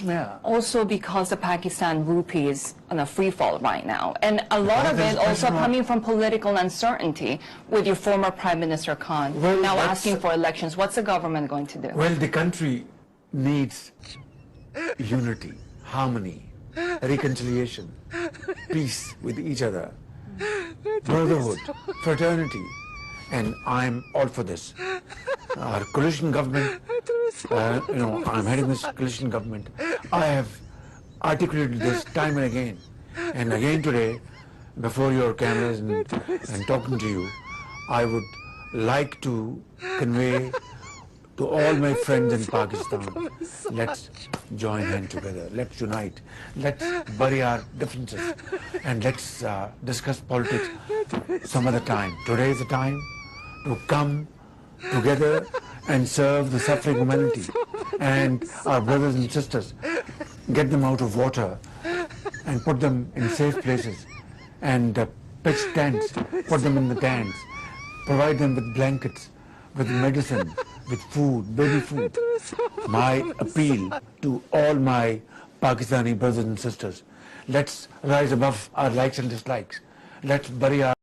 Yeah. Also because the Pakistan rupee is on a free fall right now. And a lot of it also coming from political uncertainty with your former Prime Minister Khan now asking for elections. What's the government going to do? Well, the country needs unity, harmony, reconciliation, peace with each other, brotherhood, fraternity. And I'm all for this. Our coalition government, I'm heading this coalition government. I have articulated this time and again today, before your cameras and talking to you, I would like to convey to all my friends in Pakistan, let's join hands together, let's unite, let's bury our differences, and let's discuss politics some other time. Today is the time to come together and serve the suffering humanity and our brothers and sisters, get them out of water and put them in safe places, and pitch tents, put them in the tents, provide them with blankets, with medicine, with food, baby food. My appeal to all my Pakistani brothers and sisters, let's rise above our likes and dislikes. Let's bury our